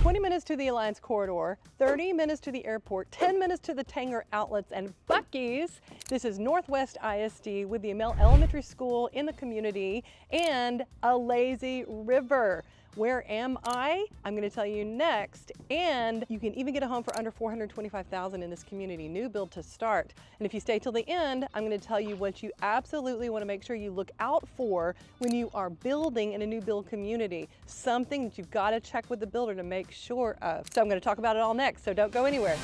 20 minutes to the Alliance Corridor, 30 minutes to the airport, 10 minutes to the Tanger Outlets and Buc-ee's. This is Northwest ISD with the Amel Elementary School in the community and a lazy river. Where am I? I'm going to tell you next. And you can even get a home for under $425,000 in this community, new build to start. And if you stay till the end, I'm going to tell you what you absolutely want to make sure you look out for when you are building in a new build community. Something that you've got to check with the builder to make sure of. So I'm going to talk about it all next, so don't go anywhere.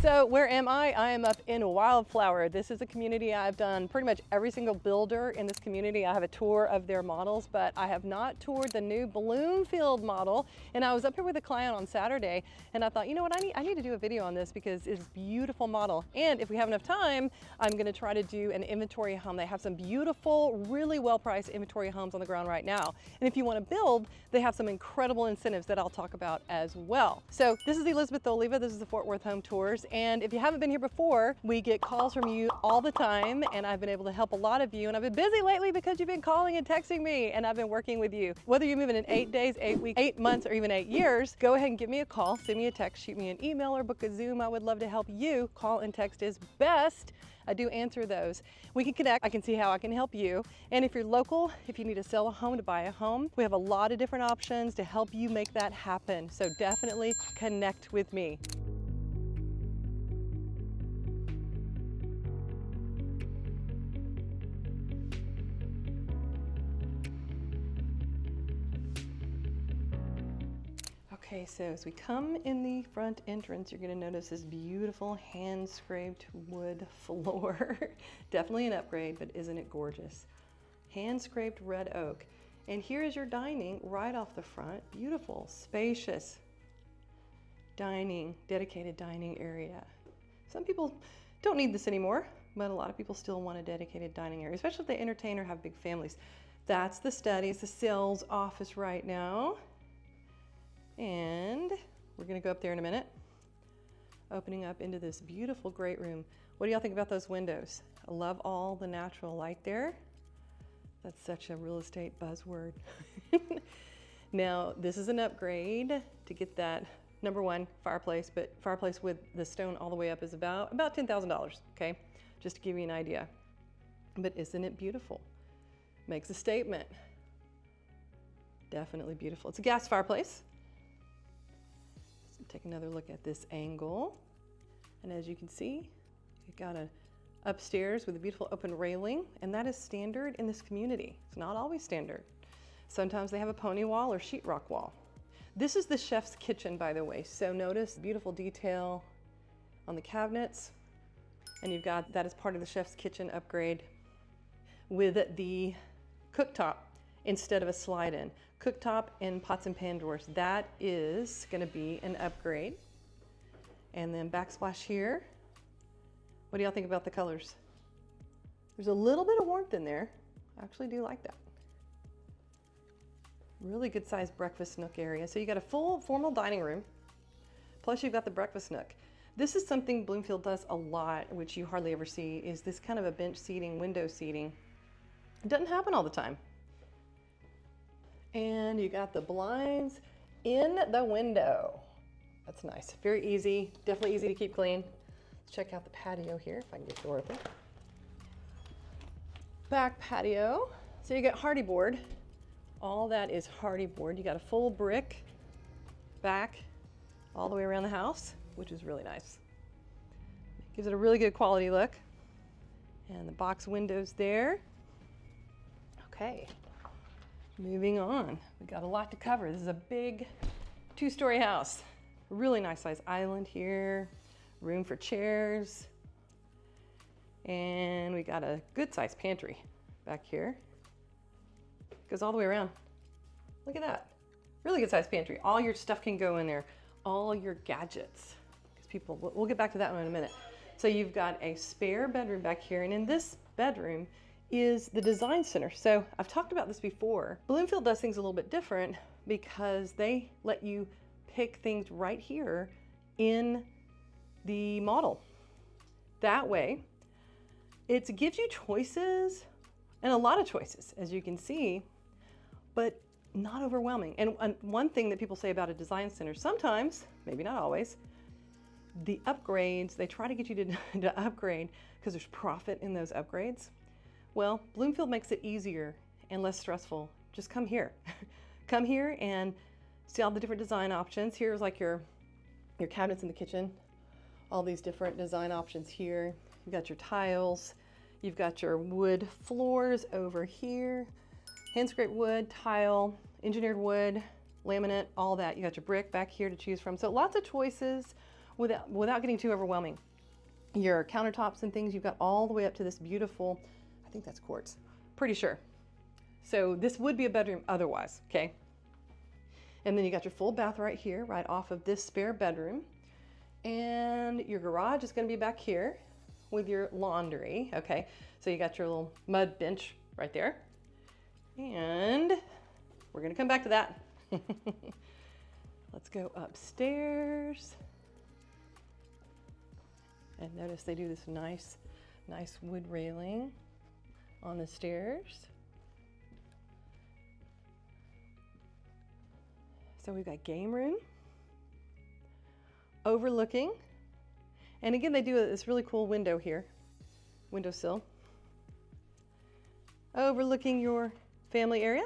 So where am I? I am up in Wildflower. This is a community I've done pretty much every single builder in this community. I have a tour of their models, but I have not toured the new Bloomfield model. And I was up here with a client on Saturday and I thought, you know what, I need to do a video on this because it's a beautiful model. And if we have enough time, I'm gonna try to do an inventory home. They have some beautiful, really well-priced inventory homes on the ground right now. And if you wanna build, they have some incredible incentives that I'll talk about as well. So this is Elizabeth Oliva. This is the Fort Worth Home Tours. And if you haven't been here before, we get calls from you all the time, and I've been able to help a lot of you. And I've been busy lately because you've been calling and texting me, and I've been working with you. Whether you're moving in 8 days, 8 weeks, 8 months, or even 8 years, go ahead and give me a call, send me a text, shoot me an email, or book a Zoom. I would love to help you. Call and text is best. I do answer those. We can connect. I can see how I can help you. And if you're local, if you need to sell a home, to buy a home, we have a lot of different options to help you make that happen. So definitely connect with me. Okay, so as we come in the front entrance, you're gonna notice this beautiful hand-scraped wood floor. Definitely an upgrade, but isn't it gorgeous? Hand-scraped red oak. And here is your dining right off the front. Beautiful, spacious dining, dedicated dining area. Some people don't need this anymore, but a lot of people still want a dedicated dining area, especially if they entertain or have big families. That's the study, it's the sales office right now. And we're gonna go up there in a minute. Opening up into this beautiful great room. What do y'all think about those windows? I love all the natural light there. That's such a real estate buzzword. Now, this is an upgrade to get that number one fireplace, but fireplace with the stone all the way up is about $10,000, okay? Just to give you an idea. But isn't it beautiful? Makes a statement. Definitely beautiful. It's a gas fireplace. Take another look at this angle. And as you can see, you've got a upstairs with a beautiful open railing, and that is standard in this community. It's not always standard. Sometimes they have a pony wall or sheetrock wall. This is the chef's kitchen, by the way. So notice beautiful detail on the cabinets, and you've got that as part of the chef's kitchen upgrade with the cooktop instead of a slide-in. Cooktop and pots and pan drawers. That is gonna be an upgrade. And then backsplash here. What do y'all think about the colors? There's a little bit of warmth in there. I actually do like that. Really good sized breakfast nook area. So you got a full formal dining room, plus you've got the breakfast nook. This is something Bloomfield does a lot, which you hardly ever see, is this kind of a bench seating, window seating. It doesn't happen all the time. And you got the blinds in the window. That's nice, very easy, definitely easy to keep clean. Let's check out the patio here, if I can get the door open. Back patio, so you got hardy board. All that is hardy board. You got a full brick back all the way around the house, which is really nice. Gives it a really good quality look. And the box windows there. Okay. Moving on, we got a lot to cover. This is a big 2-story house. Really nice size island here, room for chairs. And we got a good sized pantry back here. Goes all the way around. Look at that. Really good sized pantry. All your stuff can go in there. All your gadgets. Because people, we'll get back to that one in a minute. So you've got a spare bedroom back here, and in this bedroom is the design center. So I've talked about this before. Bloomfield does things a little bit different because they let you pick things right here in the model. That way, it gives you choices, and a lot of choices, as you can see, but not overwhelming. And one thing that people say about a design center, sometimes, maybe not always, the upgrades, they try to get you to upgrade because there's profit in those upgrades. Well, Bloomfield makes it easier and less stressful. Just come here. Come here and see all the different design options. Here's like your cabinets in the kitchen, all these different design options here. You've got your tiles, you've got your wood floors over here, hand scraped wood, tile, engineered wood, laminate, all that. You got your brick back here to choose from. So lots of choices without getting too overwhelming. Your countertops and things, you've got all the way up to this beautiful, I think that's quartz, pretty sure. So this would be a bedroom otherwise, okay? And then you got your full bath right here, right off of this spare bedroom. And your garage is gonna be back here with your laundry, okay? So you got your little mud bench right there. And we're gonna come back to that. Let's go upstairs. And notice they do this nice wood railing on the stairs. So we've got game room, overlooking, and again they do this really cool window here, windowsill, overlooking your family area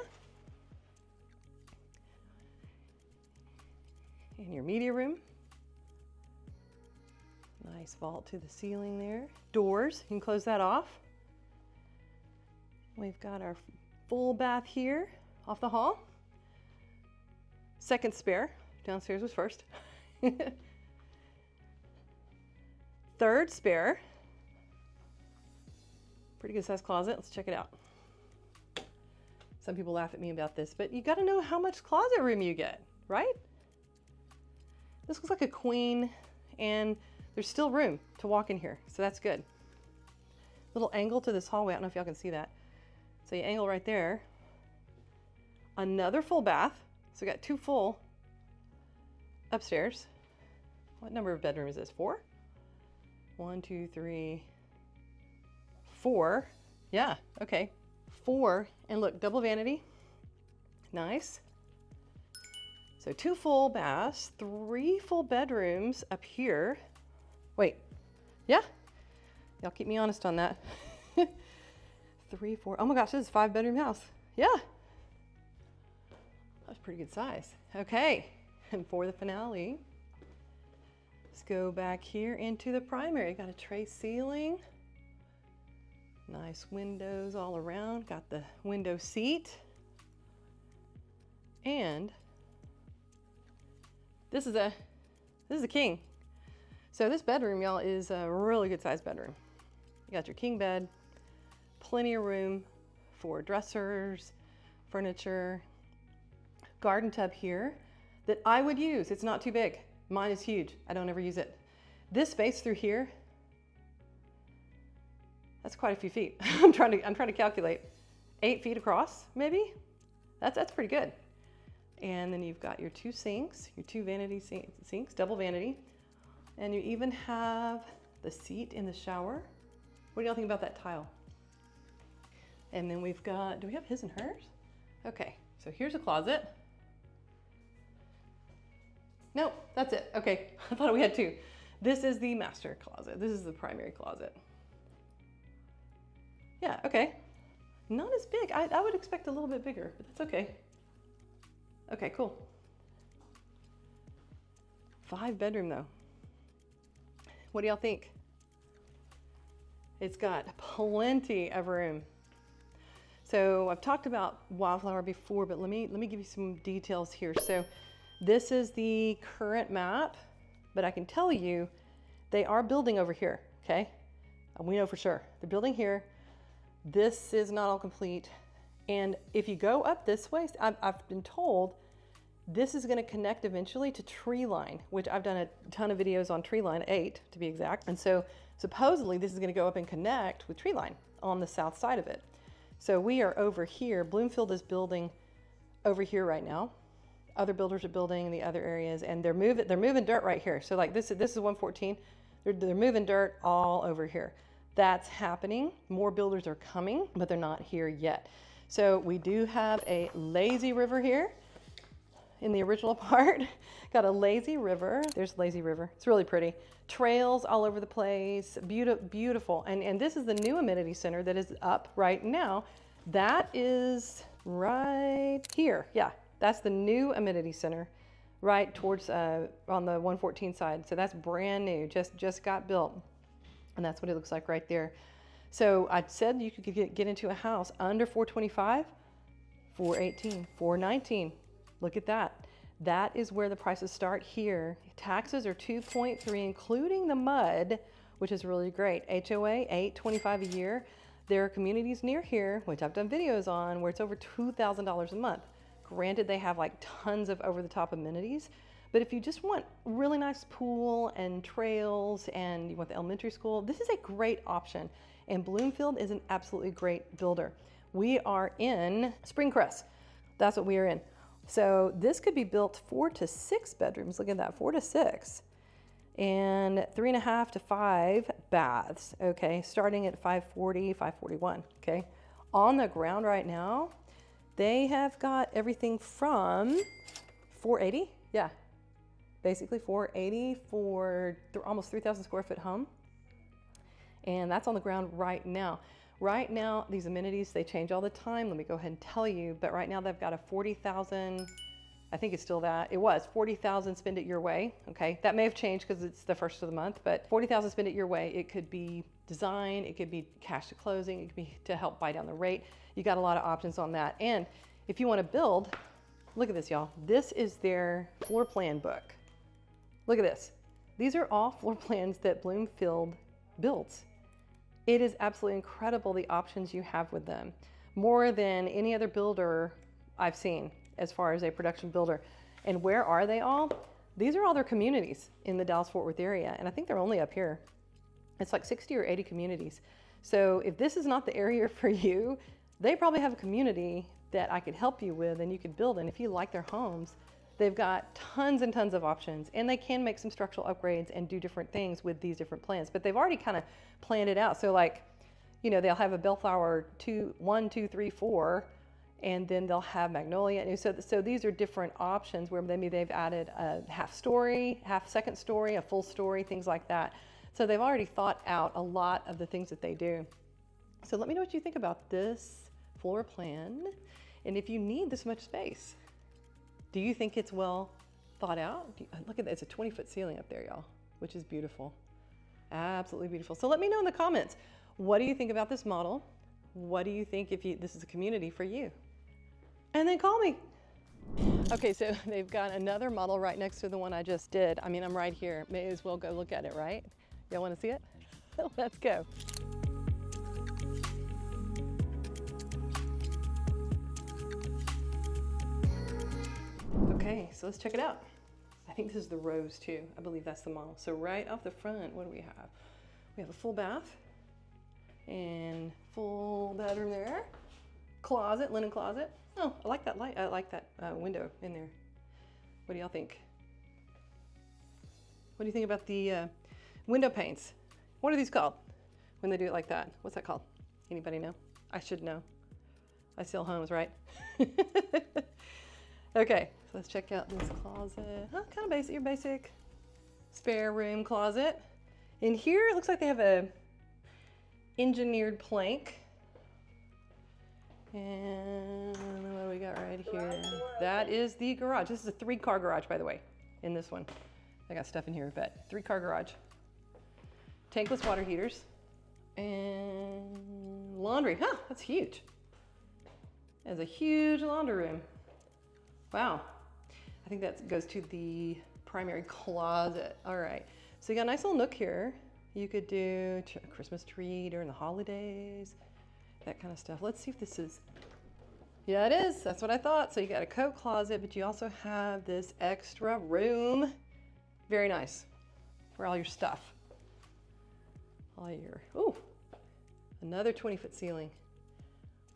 and your media room. Nice vault to the ceiling there. Doors, you can close that off. We've got our full bath here off the hall. Second spare, downstairs was first. Third spare, pretty good sized closet. Let's check it out. Some people laugh at me about this, but you gotta know how much closet room you get, right? This looks like a queen, and there's still room to walk in here, so that's good. Little angle to this hallway, I don't know if y'all can see that. So you angle right there. Another full bath. So we got two full upstairs. What number of bedrooms is this? 4? 1, 2, 3, 4. Yeah, okay. 4, and look, double vanity. Nice. So 2 full baths, 3 full bedrooms up here. Wait, yeah? Y'all keep me honest on that. 3, 4, oh my gosh, this is a 5-bedroom house. Yeah. That's pretty good size. Okay, and for the finale, let's go back here into the primary. Got a tray ceiling, nice windows all around. Got the window seat, and this is a king. So this bedroom, y'all, is a really good sized bedroom. You got your king bed, plenty of room for dressers, furniture. Garden tub here that I would use. It's not too big. Mine is huge. I don't ever use it. This space through here, that's quite a few feet. I'm trying to calculate. 8 feet across, maybe? That's pretty good. And then you've got your 2 sinks, your 2 vanity sinks, double vanity. And you even have the seat in the shower. What do y'all think about that tile? And then we've got, do we have his and hers? Okay, so here's a closet. Nope, that's it. Okay, I thought we had 2. This is the master closet. This is the primary closet. Yeah, okay. Not as big. I would expect a little bit bigger, but that's okay. Okay, cool. 5-bedroom though. What do y'all think? It's got plenty of room. So I've talked about Wildflower before, but let me give you some details here. So this is the current map, but I can tell you they are building over here, okay? And we know for sure. They're building here. This is not all complete. And if you go up this way, I've been told this is gonna connect eventually to tree line, which I've done a ton of videos on tree line, 8 to be exact. And so supposedly this is gonna go up and connect with tree line on the south side of it. So we are over here. Bloomfield is building over here right now. Other builders are building in the other areas, and they're moving dirt right here. So like this is 114. They're moving dirt all over here. That's happening. More builders are coming, but they're not here yet. So we do have a lazy river here in the original part. Got a lazy river. There's lazy river. It's really pretty. Trails all over the place. Beautiful. And this is the new amenity center that is up right now. That is right here. Yeah, that's the new amenity center right towards on the 114 side. So that's brand new, just got built. And that's what it looks like right there. So I said you could get into a house under 425, 418, 419. Look at that. That is where the prices start here. Taxes are 2.3, including the mud, which is really great. HOA, $825 a year. There are communities near here, which I've done videos on, where it's over $2,000 a month. Granted, they have like tons of over-the-top amenities, but if you just want really nice pool and trails and you want the elementary school, this is a great option. And Bloomfield is an absolutely great builder. We are in Cress. That's what we are in. So this could be built 4 to 6 bedrooms. Look at that, 4 to 6. And 3.5 to 5 baths, okay? Starting at 540, 541, okay? On the ground right now, they have got everything from 480, yeah. Basically 480 for almost 3,000 square foot home. And that's on the ground right now. Right now, these amenities, they change all the time. Let me go ahead and tell you, but right now they've got a 40,000, I think it's still that. It was 40,000 spend it your way, okay? That may have changed because it's the first of the month, but 40,000 spend it your way. It could be design, it could be cash to closing, it could be to help buy down the rate. You got a lot of options on that. And if you want to build, look at this, y'all. This is their floor plan book. Look at this. These are all floor plans that Bloomfield builds. It is absolutely incredible the options you have with them. More than any other builder I've seen as far as a production builder. And where are they all? These are all their communities in the Dallas-Fort Worth area. And I think they're only up here. It's like 60 or 80 communities. So if this is not the area for you, they probably have a community that I could help you with and you could build in. If you like their homes, they've got tons and tons of options, and they can make some structural upgrades and do different things with these different plans, but they've already kind of planned it out. So like, you know, they'll have a bellflower 1, 2, 3, 4, and then they'll have magnolia. And so these are different options where maybe they've added a half story, half second story, a full story, things like that. So they've already thought out a lot of the things that they do. So let me know what you think about this floor plan. And if you need this much space, do you think it's well thought out? Look at that, it's a 20-foot ceiling up there, y'all, which is beautiful. Absolutely beautiful. So let me know in the comments, what do you think about this model? What do you think if this is a community for you? And then call me. Okay, so they've got another model right next to the one I just did. I mean, I'm right here. May as well go look at it, right? Y'all wanna see it? Let's go. Okay, so let's check it out. I think this is the rose too. I believe that's the model. So right off the front, what do we have? We have a full bath and full bedroom there. Closet, linen closet. Oh, I like that light. I like that window in there. What do y'all think? What do you think about the window panes? What are these called when they do it like that? What's that called? Anybody know? I should know. I sell homes, right? Okay, so let's check out this closet. Huh, kind of basic, your basic spare room closet. In here, it looks like they have a engineered plank. And what do we got right here? That is the garage. This is a 3-car garage, by the way, in this one. I got stuff in here, but 3-car garage. Tankless water heaters. And laundry. Huh, that's huge. There's a huge laundry room. Wow. I think that goes to the primary closet. All right. So you got a nice little nook here. You could do a Christmas tree during the holidays, that kind of stuff. Let's see if this is, yeah, it is. That's what I thought. So you got a coat closet, but you also have this extra room. Very nice for all your stuff. All your, ooh, another 20-foot ceiling.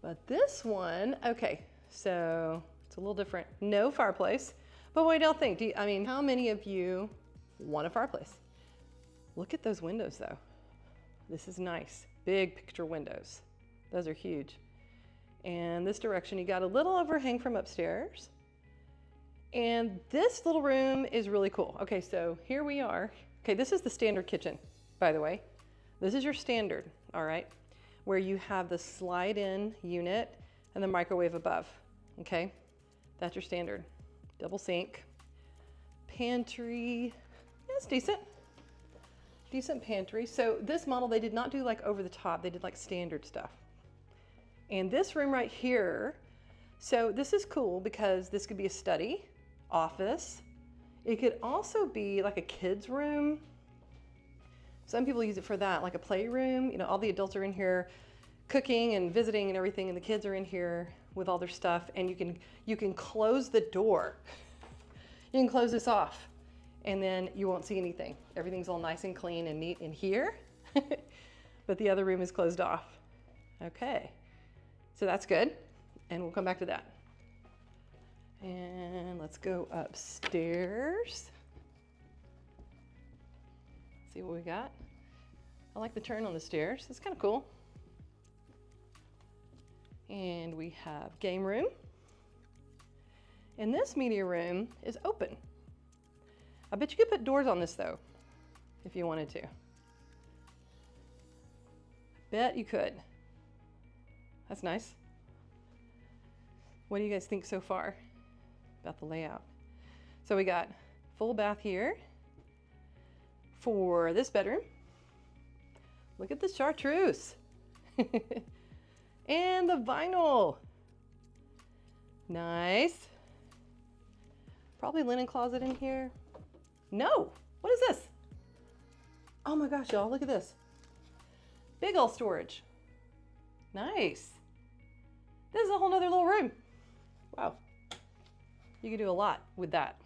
But this one, okay, so it's a little different. No fireplace. But what do y'all think? I mean, how many of you want a fireplace? Look at those windows though. This is nice. Big picture windows. Those are huge. And this direction, you got a little overhang from upstairs. And this little room is really cool. Okay, so here we are. Okay, this is the standard kitchen, by the way. This is your standard, all right, where you have the slide-in unit and the microwave above, okay? That's your standard. Double sink, pantry, yeah, it's decent. Decent pantry. So this model, they did not do like over the top, they did like standard stuff. And this room right here, so this is cool because this could be a study, office. It could also be like a kid's room. Some people use it for that, like a playroom. You know, all the adults are in here cooking and visiting and everything, and the kids are in here with all their stuff, and you can close the door. You can close this off, and then you won't see anything. Everything's all nice and clean and neat in here, but the other room is closed off. Okay, so that's good, and we'll come back to that. And let's go upstairs. See what we got. I like the turn on the stairs. It's kind of cool. And we have game room. And this media room is open. I bet you could put doors on this though, if you wanted to. I bet you could. That's nice. What do you guys think so far about the layout? So we got full bath here for this bedroom. Look at the chartreuse. And the vinyl. Nice. Probably linen closet in here. No, what is this? Oh my gosh, y'all, look at this. Big old storage. Nice. This is a whole nother little room. Wow. You can do a lot with that.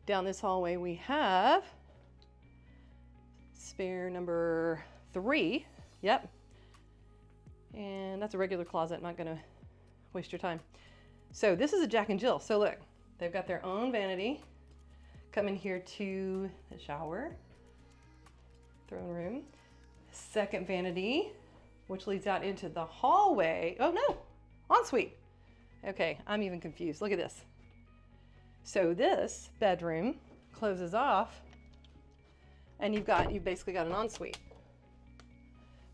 Down this hallway we have spare number 3. Yep. And that's a regular closet. I'm not gonna waste your time. So this is a Jack and Jill. So look, they've got their own vanity. Come in here to the shower, throne room. Second vanity, which leads out into the hallway. Oh no, ensuite. Okay, I'm even confused. Look at this. So this bedroom closes off, and you've basically got an ensuite.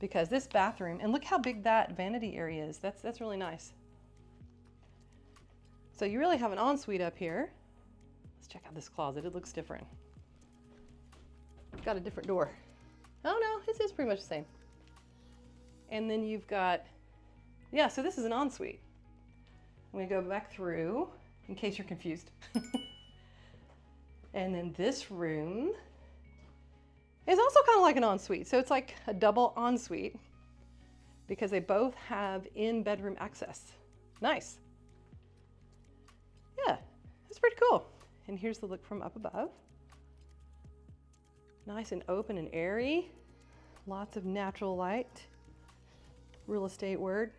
Because this bathroom, and look how big that vanity area is. That's really nice. So you really have an ensuite up here. Let's check out this closet. It looks different. It's got a different door. Oh no, it is pretty much the same. And then you've got, yeah, so this is an ensuite. I'm gonna go back through in case you're confused. And then this room is also kind of like an ensuite. So it's like a double ensuite because they both have in-bedroom access. Nice. Yeah, that's pretty cool. And here's the look from up above. Nice and open and airy. Lots of natural light. Real estate word.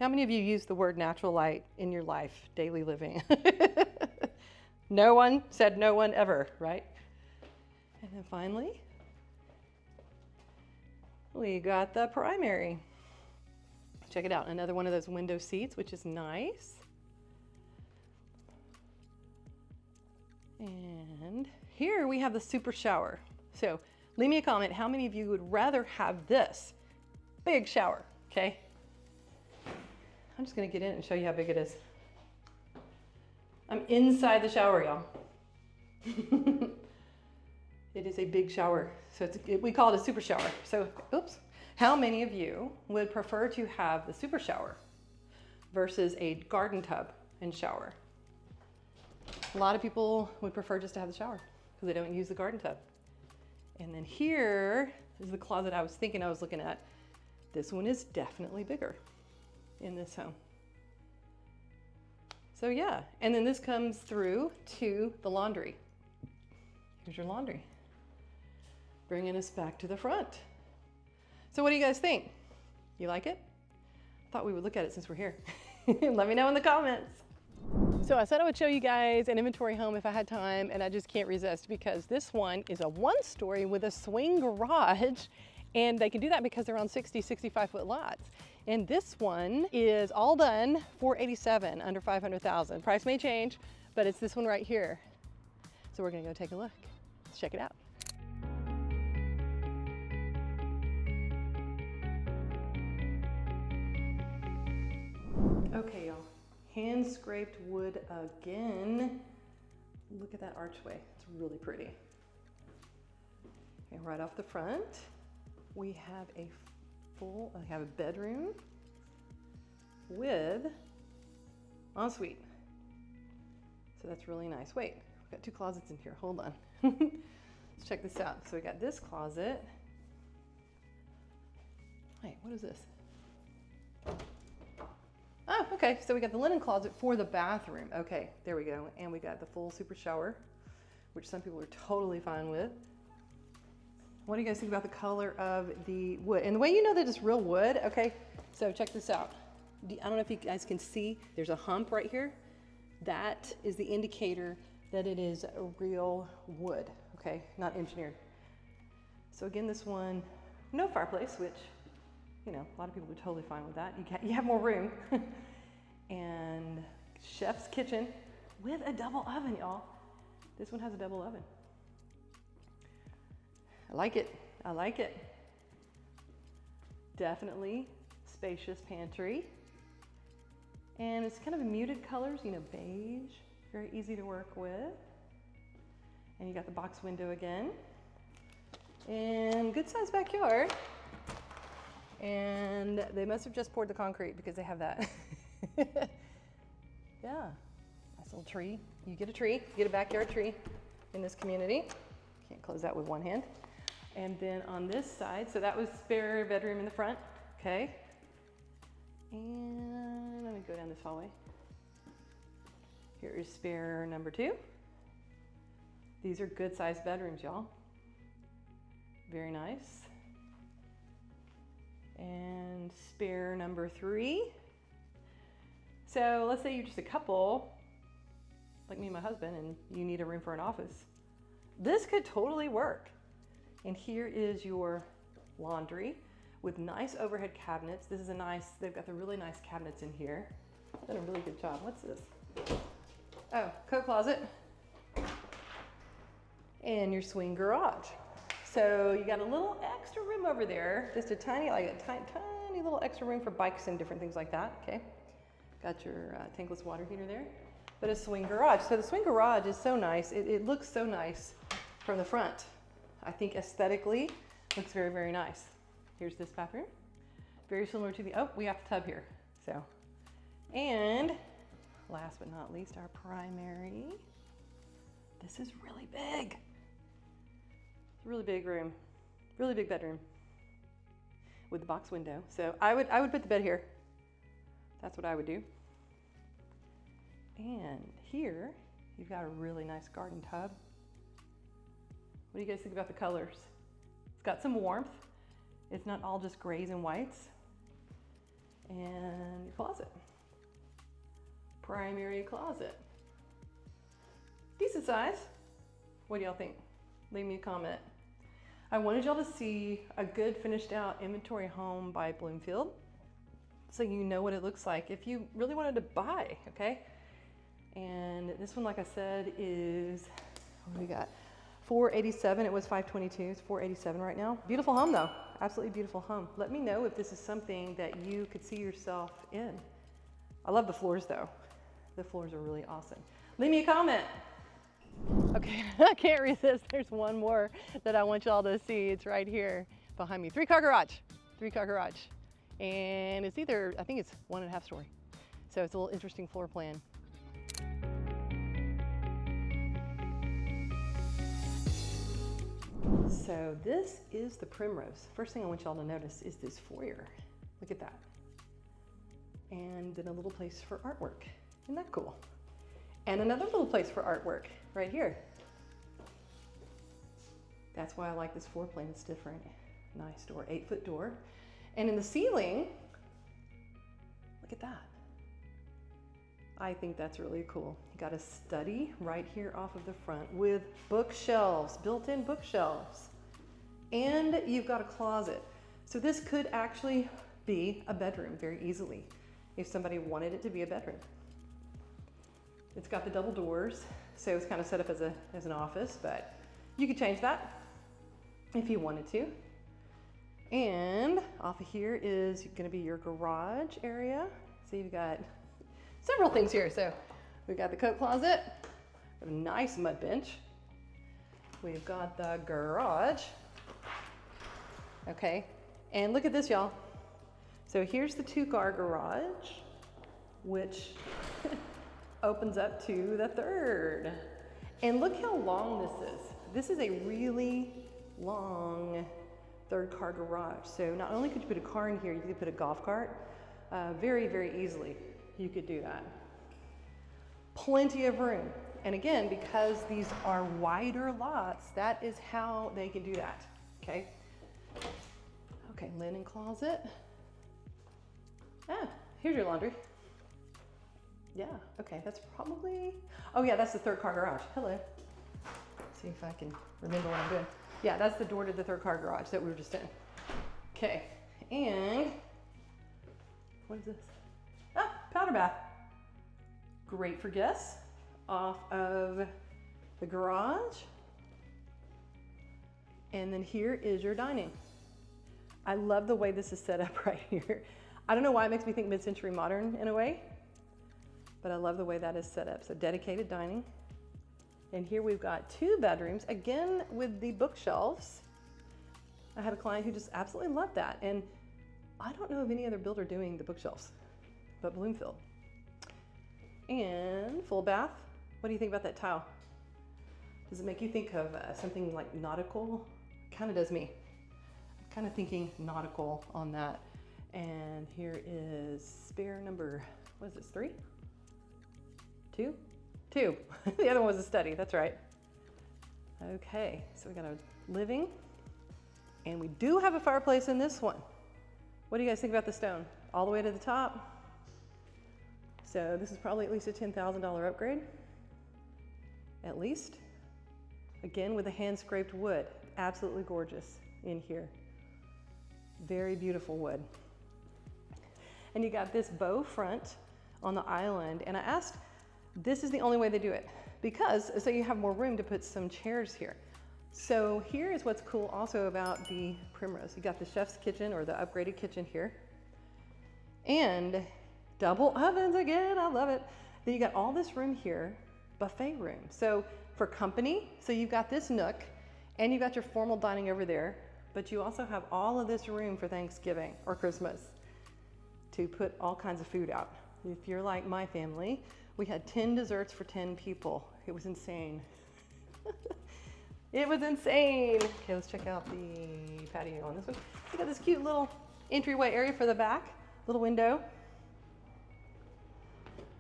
How many of you use the word natural light in your life, daily living? No one said no one ever, right? And then finally, we got the primary. Check it out, another one of those window seats, which is nice. And here we have the super shower. So leave me a comment, how many of you would rather have this big shower, okay? I'm just gonna get in and show you how big it is. I'm inside the shower, y'all. It is a big shower. So we call it a super shower. So, oops. How many of you would prefer to have the super shower versus a garden tub and shower? A lot of people would prefer just to have the shower because they don't use the garden tub. And then here is the closet I was thinking I was looking at. This one is definitely bigger in this home. So yeah, and then this comes through to the laundry. Here's your laundry. Bringing us back to the front. So what do you guys think? You like it? I thought we would look at it since we're here. Let me know in the comments. So I said I would show you guys an inventory home if I had time, and I just can't resist because this one is a 1-story with a swing garage, and they can do that because they're on 65 foot lots. And this one is all done, $487, under $500,000. Price may change, but it's this one right here. So we're gonna go take a look. Let's check it out. Okay, y'all. Hand scraped wood again. Look at that archway, it's really pretty. And right off the front, we have a bedroom with ensuite. So that's really nice. Wait, we've got 2 closets in here, hold on. Let's check this out. So we got this closet. Wait, what is this? Oh, okay, so we got the linen closet for the bathroom. Okay, there we go. And we got the full super shower, which some people are totally fine with. What do you guys think about the color of the wood? And the way you know that it's real wood, okay, so check this out. I don't know if you guys can see, there's a hump right here. That is the indicator that it is a real wood, okay, not engineered. So again, this one, no fireplace, which, you know, a lot of people are totally fine with that. You have more room. And chef's kitchen with a double oven, y'all. This one has a double oven. I like it, I like it. Definitely spacious pantry. And it's kind of a muted colors, you know, beige, very easy to work with. And you got the box window again. And good sized backyard. And they must have just poured the concrete because they have that. Yeah, nice little tree. You get a tree, you get a backyard tree in this community. Can't close that with one hand. And then on this side, so that was spare bedroom in the front, okay. And let me go down this hallway. Here is spare number 2. These are good sized bedrooms, y'all. Very nice. And spare number 3. So let's say you're just a couple, like me and my husband, and you need a room for an office. This could totally work. And here is your laundry with nice overhead cabinets. This is a nice, they've got the really nice cabinets in here. Done a really good job. What's this? Oh, coat closet. And your swing garage. So you got a little extra room over there, just a tiny, tiny little extra room for bikes and different things like that, okay? Got your tankless water heater there, but a swing garage. So the swing garage is so nice. It looks so nice from the front. I think aesthetically, looks very, very nice. Here's this bathroom. Very similar to the, oh, we have the tub here. So, and last but not least, our primary. This is really big. Really big room, really big bedroom with the box window. So I would put the bed here. That's what I would do. And here, you've got a really nice garden tub. What do you guys think about the colors? It's got some warmth. It's not all just grays and whites. And your closet. Primary closet. Decent size. What do y'all think? Leave me a comment. I wanted y'all to see a good finished out inventory home by Bloomfield, so you know what it looks like if you really wanted to buy, okay? And this one, like I said, is, what do we got? $487, it was $522, it's $487 right now. Beautiful home though, absolutely beautiful home. Let me know if this is something that you could see yourself in. I love the floors though. The floors are really awesome. Leave me a comment. Okay, I can't resist. There's one more that I want y'all to see. It's right here behind me. 3-car garage, 3-car garage. And it's either, I think it's 1.5 story. So it's a little interesting floor plan. So this is the Primrose. First thing I want y'all to notice is this foyer. Look at that. And then a little place for artwork. Isn't that cool? And another little place for artwork right here. That's why I like this floor plan, it's different. Nice door, 8-foot door. And in the ceiling, look at that. I think that's really cool. You got a study right here off of the front with bookshelves, built-in bookshelves. And you've got a closet. So this could actually be a bedroom very easily if somebody wanted it to be a bedroom. It's got the double doors, so it's kind of set up as an office, but you could change that if you wanted to. And off of here is going to be your garage area. So you've got several things here. So we've got the coat closet, a nice mud bench. We've got the garage. Okay, and look at this, y'all. So here's the 2-car garage, which opens up to the 3rd. And look how long this is. This is a really long 3rd-car garage. So not only could you put a car in here, you could put a golf cart very, very easily. You could do that. Plenty of room. And again, because these are wider lots, that is how they can do that, okay? Okay, linen closet. Ah, here's your laundry. Yeah, okay, that's probably, oh yeah, that's the 3rd-car garage. Hello. See if I can remember what I'm doing. Yeah, that's the door to the 3rd-car garage that we were just in. Okay, and what is this? Ah, powder bath. Great for guests off of the garage. And then here is your dining. I love the way this is set up right here. I don't know why it makes me think mid-century modern in a way, but I love the way that is set up. So dedicated dining. And here we've got 2 bedrooms, again with the bookshelves. I had a client who just absolutely loved that. And I don't know of any other builder doing the bookshelves, but Bloomfield. And full bath. What do you think about that tile? Does it make you think of something like nautical? Kind of does me. I'm kind of thinking nautical on that. And here is spare number, what is this, 3? 2? 2. The other one was a study, that's right. Okay, so we got a living. And we do have a fireplace in this one. What do you guys think about the stone? All the way to the top. So this is probably at least a $10,000 upgrade. At least. Again, with the hand scraped wood. Absolutely gorgeous in here. Very beautiful wood. And you got this bow front on the island. And I asked, this is the only way they do it. Because, so you have more room to put some chairs here. So here is what's cool also about the Primrose. You got the chef's kitchen or the upgraded kitchen here. And double ovens again, I love it. Then you got all this room here, buffet room. So for company, so you've got this nook and you've got your formal dining over there, but you also have all of this room for Thanksgiving or Christmas to put all kinds of food out. If you're like my family, we had 10 desserts for 10 people. It was insane. It was insane. Okay, let's check out the patio on this one. You got this cute little entryway area for the back, little window.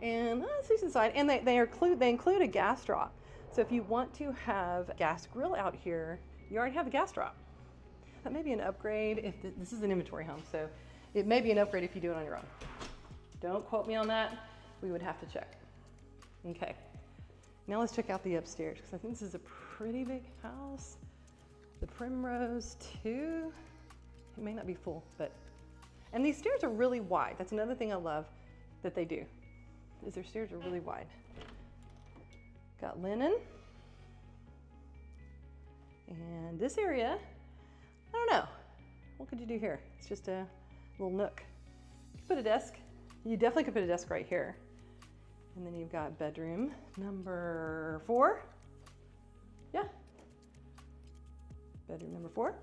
And let's see inside. And they include a gas drop. So if you want to have a gas grill out here, you already have a gas drop. That may be an upgrade if this is an inventory home, so it may be an upgrade if you do it on your own. Don't quote me on that. We would have to check. Okay. Now let's check out the upstairs because I think this is a pretty big house. The Primrose too. It may not be full, but, and these stairs are really wide. That's another thing I love that they do, is their stairs are really wide. Got linen. And this area, I don't know. What could you do here? It's just a little nook. You could put a desk. You definitely could put a desk right here. And then you've got bedroom number 4. Yeah. Bedroom number 4.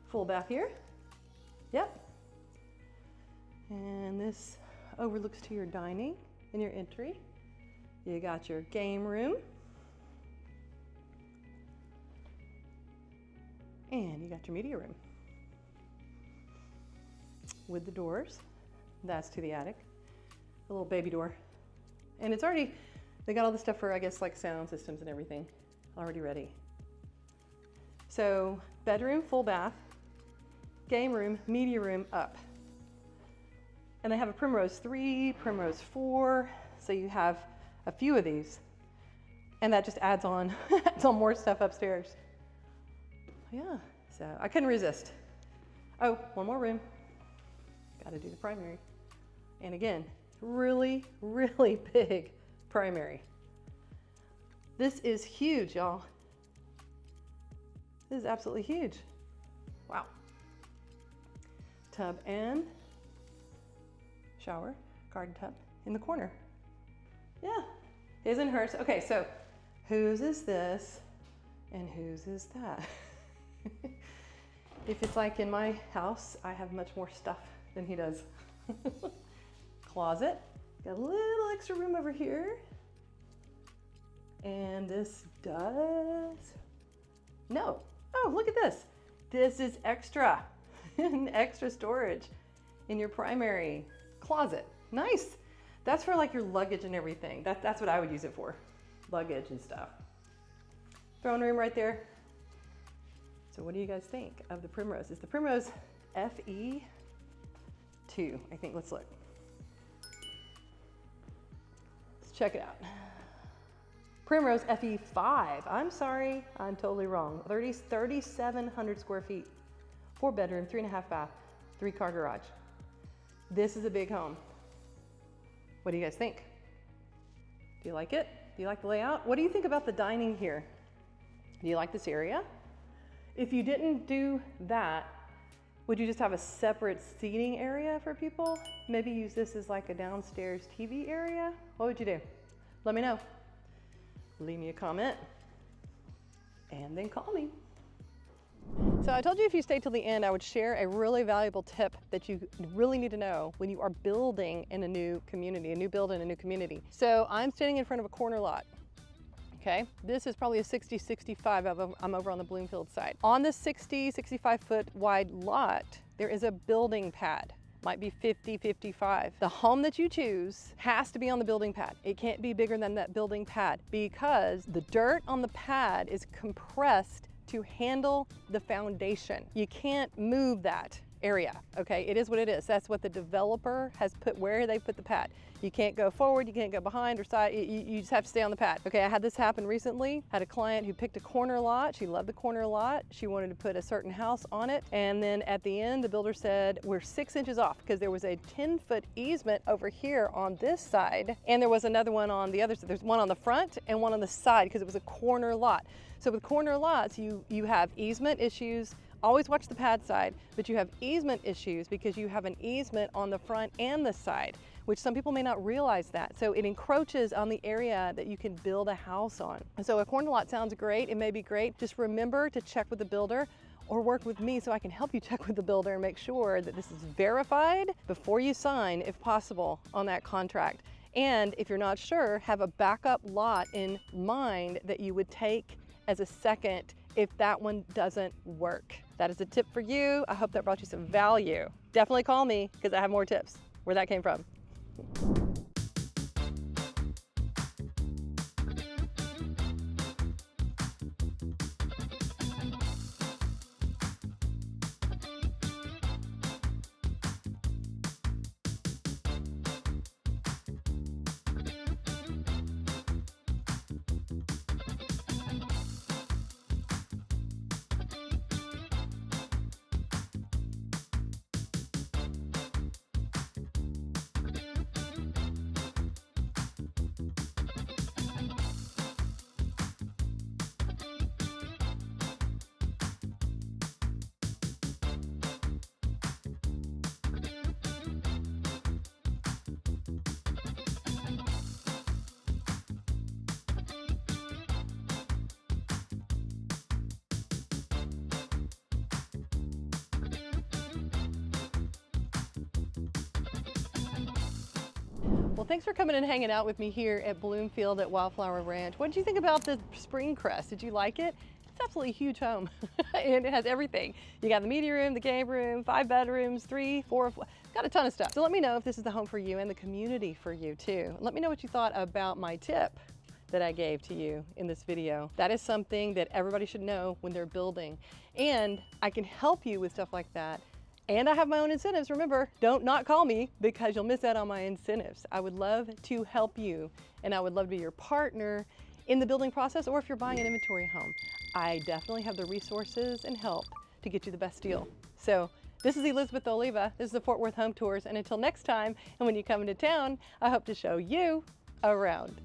Full bath here. Yep. And this overlooks to your dining and your entry. You got your game room. And you got your media room. With the doors. That's to the attic. A little baby door. And it's already, they got all the stuff for, I guess, like sound systems and everything already ready. So bedroom, full bath, game room, media room up. And they have a Primrose 3, Primrose 4, so you have a few of these. And that just adds on, adds on more stuff upstairs. Yeah, so I couldn't resist. Oh, one more room. Got to do the primary. And again, really, really big primary. This is huge, y'all. This is absolutely huge. Wow. Tub and shower, garden tub in the corner. Yeah, his and hers. Okay, so whose is this and whose is that? If it's like in my house, I have much more stuff than he does. Closet, got a little extra room over here. And this does, no. Oh, look at this. This is extra, extra storage in your primary closet. Nice. That's for like your luggage and everything. That's what I would use it for, luggage and stuff. Throne room right there. So what do you guys think of the Primrose? It's the Primrose FE2, I think. Let's look. Let's check it out. Primrose FE5. I'm sorry, I'm totally wrong. 3,700 square feet, 4 bedroom, 3.5 bath, 3-car garage. This is a big home. What do you guys think? Do you like it? Do you like the layout? What do you think about the dining here? Do you like this area? If you didn't do that, would you just have a separate seating area for people? Maybe use this as like a downstairs TV area? What would you do? Let me know. Leave me a comment and then call me. So I told you if you stay till the end, I would share a really valuable tip that you really need to know when you are building in a new community, a new build in a new community. So I'm standing in front of a corner lot. Okay, this is probably a 60, 65, I'm over on the Bloomfield side. On this 60, 65 foot wide lot, there is a building pad. Might be 50, 55. The home that you choose has to be on the building pad. It can't be bigger than that building pad because the dirt on the pad is compressed to handle the foundation. You can't move that area, okay? It is what it is. That's what the developer has put where they put the pad. You can't go forward, you can't go behind or side, you just have to stay on the pad. Okay, I had this happen recently. Had a client who picked a corner lot. She loved the corner lot. She wanted to put a certain house on it. And then at the end, the builder said, we're 6 inches off because there was a 10-foot easement over here on this side. And there was another one on the other side. There's one on the front and one on the side because it was a corner lot. So with corner lots, you have easement issues. Always watch the pad side, but you have easement issues because you have an easement on the front and the side, which some people may not realize that. So it encroaches on the area that you can build a house on. And so a corner lot sounds great, it may be great. Just remember to check with the builder or work with me so I can help you check with the builder and make sure that this is verified before you sign, if possible, on that contract. And if you're not sure, have a backup lot in mind that you would take as a second if that one doesn't work. That is a tip for you. I hope that brought you some value. Definitely call me because I have more tips where that came from. Well, thanks for coming and hanging out with me here at Bloomfield at Wildflower Ranch. What did you think about the spring Cress? Did you like it? It's absolutely a huge home and it has everything. You got the media room, the game room, 5 bedrooms, 3, 4, got a ton of stuff. So let me know if this is the home for you and the community for you too. Let me know what you thought about my tip that I gave to you in this video. That is something that everybody should know when they're building. And I can help you with stuff like that And I have my own incentives. Remember, don't not call me because you'll miss out on my incentives. I would love to help you, and I would love to be your partner in the building process, or if you're buying an inventory home. I definitely have the resources and help to get you the best deal. So this is Elizabeth Oliva. This is the Fort Worth Home Tours. And until next time, and when you come into town, I hope to show you around.